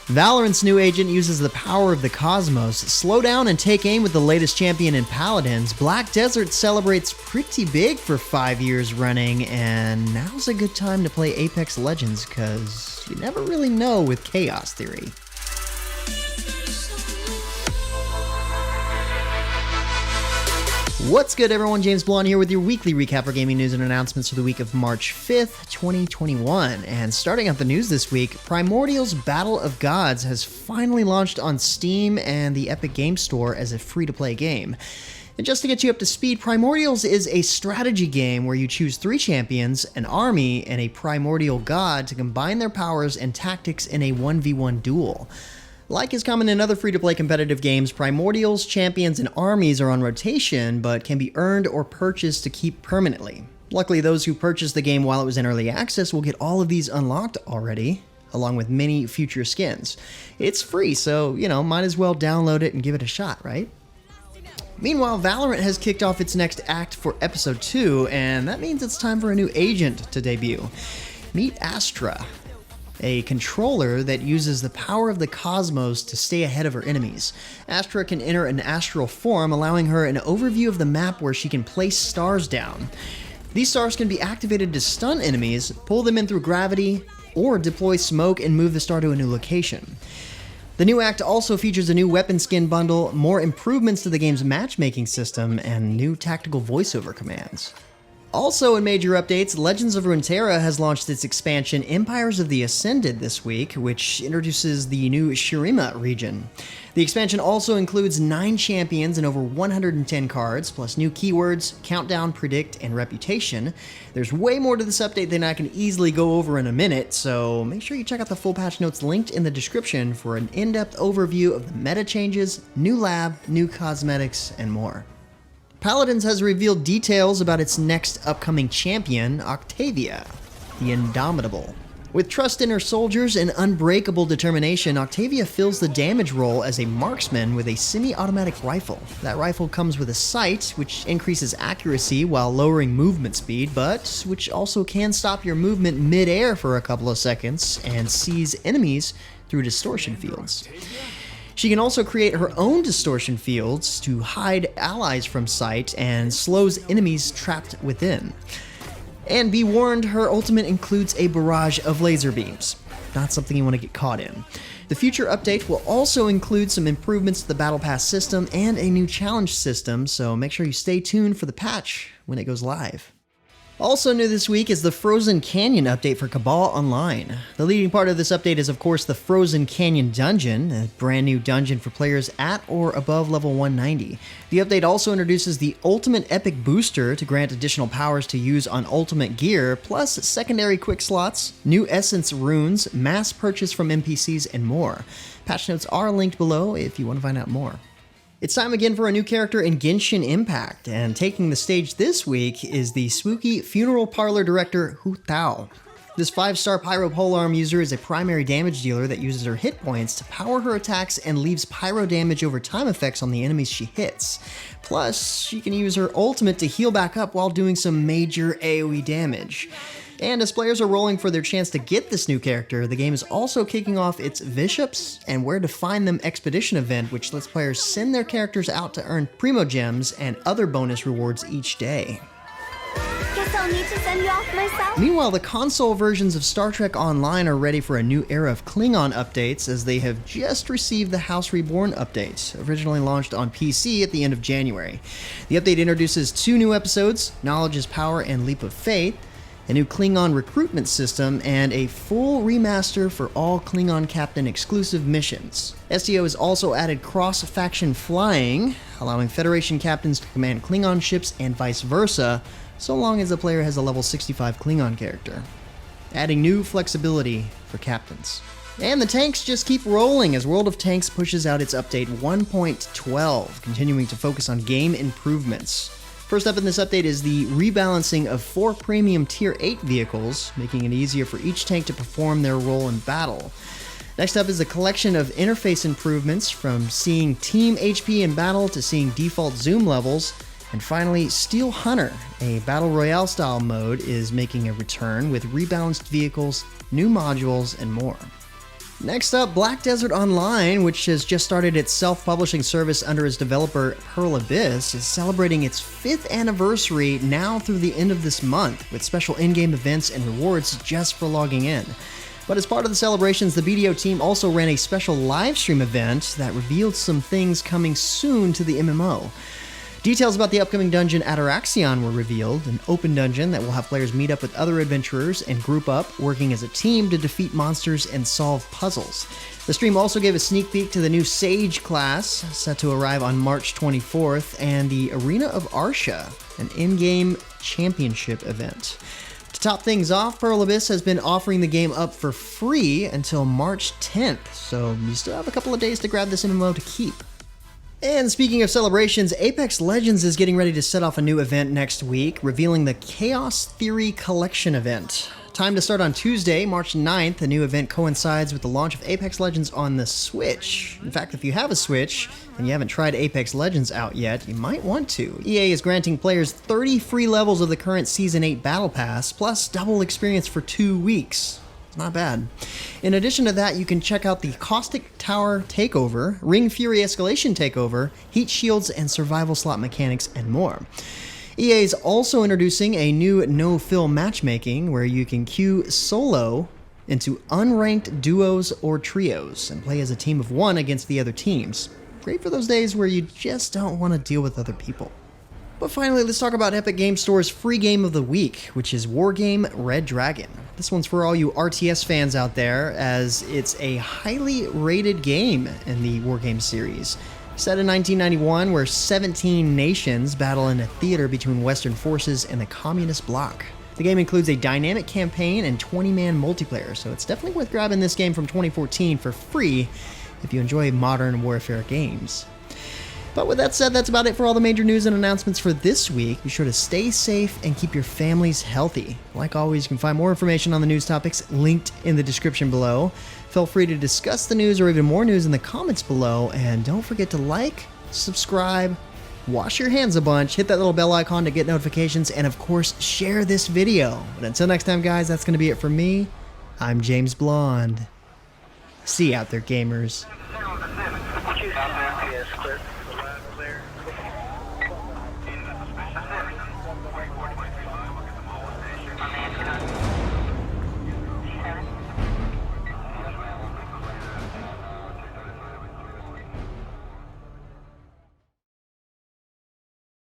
Valorant's new agent uses the power of the cosmos. Slow down and take aim with the latest champion in Paladins. Black Desert celebrates pretty big for 5 years running, and now's a good time to play Apex Legends, cause you never really know with Chaos Theory. What's good, everyone? James Blonde here with your weekly recap for gaming news and announcements for the week of March 5th, 2021. And starting out the news this week, Primordials Battle of Gods has finally launched on Steam and the Epic Games Store as a free-to-play game. And just to get you up to speed, Primordials is a strategy game where you choose 3 champions, an army, and a primordial god to combine their powers and tactics in a 1v1 duel. Like is common in other free-to-play competitive games, Primordials, champions, and armies are on rotation, but can be earned or purchased to keep permanently. Luckily, those who purchased the game while it was in early access will get all of these unlocked already, along with many future skins. It's free, so, might as well download it and give it a shot, right? Meanwhile, Valorant has kicked off its next act for Episode 2, and that means it's time for a new agent to debut. Meet Astra, a controller that uses the power of the cosmos to stay ahead of her enemies. Astra can enter an astral form, allowing her an overview of the map where she can place stars down. These stars can be activated to stun enemies, pull them in through gravity, or deploy smoke and move the star to a new location. The new act also features a new weapon skin bundle, more improvements to the game's matchmaking system, and new tactical voiceover commands. Also in major updates, Legends of Runeterra has launched its expansion Empires of the Ascended this week, which introduces the new Shurima region. The expansion also includes 9 champions and over 110 cards, plus new keywords, countdown, predict, and reputation. There's way more to this update than I can easily go over in a minute, so make sure you check out the full patch notes linked in the description for an in-depth overview of the meta changes, new lab, new cosmetics, and more. Paladins has revealed details about its next upcoming champion, Octavia, the Indomitable. With trust in her soldiers and unbreakable determination, Octavia fills the damage role as a marksman with a semi-automatic rifle. That rifle comes with a sight, which increases accuracy while lowering movement speed, but which also can stop your movement mid-air for a couple of seconds and sees enemies through distortion fields. She can also create her own distortion fields to hide allies from sight and slows enemies trapped within. And be warned, her ultimate includes a barrage of laser beams. Not something you want to get caught in. The future update will also include some improvements to the Battle Pass system and a new challenge system, so make sure you stay tuned for the patch when it goes live. Also new this week is the Frozen Canyon update for Cabal Online. The leading part of this update is, of course, the Frozen Canyon Dungeon, a brand new dungeon for players at or above level 190. The update also introduces the Ultimate Epic Booster to grant additional powers to use on Ultimate Gear, plus secondary quick slots, new Essence runes, mass purchase from NPCs, and more. Patch notes are linked below if you want to find out more. It's time again for a new character in Genshin Impact, and taking the stage this week is the spooky funeral parlor director Hu Tao. This 5-star pyro polearm user is a primary damage dealer that uses her hit points to power her attacks and leaves pyro damage over time effects on the enemies she hits. Plus, she can use her ultimate to heal back up while doing some major AoE damage. And as players are rolling for their chance to get this new character, the game is also kicking off its Vishaps and Where to Find Them expedition event, which lets players send their characters out to earn Primo Gems and other bonus rewards each day. Guess I'll need to send you off myself. Meanwhile, the console versions of Star Trek Online are ready for a new era of Klingon updates, as they have just received the House Reborn update, originally launched on PC at the end of January. The update introduces 2 new episodes, Knowledge is Power and Leap of Faith, a new Klingon recruitment system, and a full remaster for all Klingon Captain exclusive missions. STO has also added cross-faction flying, allowing Federation captains to command Klingon ships and vice versa, so long as the player has a level 65 Klingon character, adding new flexibility for captains. And the tanks just keep rolling as World of Tanks pushes out its update 1.12, continuing to focus on game improvements. First up in this update is the rebalancing of 4 premium Tier 8 vehicles, making it easier for each tank to perform their role in battle. Next up is a collection of interface improvements, from seeing team HP in battle to seeing default zoom levels. And finally, Steel Hunter, a Battle Royale style mode, is making a return with rebalanced vehicles, new modules, and more. Next up, Black Desert Online, which has just started its self-publishing service under its developer Pearl Abyss, is celebrating its 5th anniversary now through the end of this month, with special in-game events and rewards just for logging in. But as part of the celebrations, the BDO team also ran a special live stream event that revealed some things coming soon to the MMO. Details about the upcoming dungeon Ataraxion were revealed, an open dungeon that will have players meet up with other adventurers and group up, working as a team to defeat monsters and solve puzzles. The stream also gave a sneak peek to the new Sage class, set to arrive on March 24th, and the Arena of Arsha, an in-game championship event. To top things off, Pearl Abyss has been offering the game up for free until March 10th, so you still have a couple of days to grab this MMO to keep. And speaking of celebrations, Apex Legends is getting ready to set off a new event next week, revealing the Chaos Theory Collection event. Time to start on Tuesday, March 9th. The new event coincides with the launch of Apex Legends on the Switch. In fact, if you have a Switch and you haven't tried Apex Legends out yet, you might want to. EA is granting players 30 free levels of the current Season 8 Battle Pass, plus double experience for 2 weeks. Not bad. In addition to that, you can check out the Caustic Tower Takeover, Ring Fury Escalation Takeover, Heat Shields, and Survival Slot mechanics, and more. EA is also introducing a new no-fill matchmaking where you can queue solo into unranked duos or trios and play as a team of one against the other teams. Great for those days where you just don't want to deal with other people. But finally, let's talk about Epic Game Store's free game of the week, which is Wargame Red Dragon. This one's for all you RTS fans out there, as it's a highly rated game in the Wargame series. Set in 1991, where 17 nations battle in a theater between Western forces and the Communist bloc. The game includes a dynamic campaign and 20-man multiplayer, so it's definitely worth grabbing this game from 2014 for free if you enjoy modern warfare games. But with that said, that's about it for all the major news and announcements for this week. Be sure to stay safe and keep your families healthy. Like always, you can find more information on the news topics linked in the description below. Feel free to discuss the news or even more news in the comments below. And don't forget to like, subscribe, wash your hands a bunch, hit that little bell icon to get notifications, and of course, share this video. But until next time, guys, that's going to be it from me. I'm James Blonde. See you out there, gamers.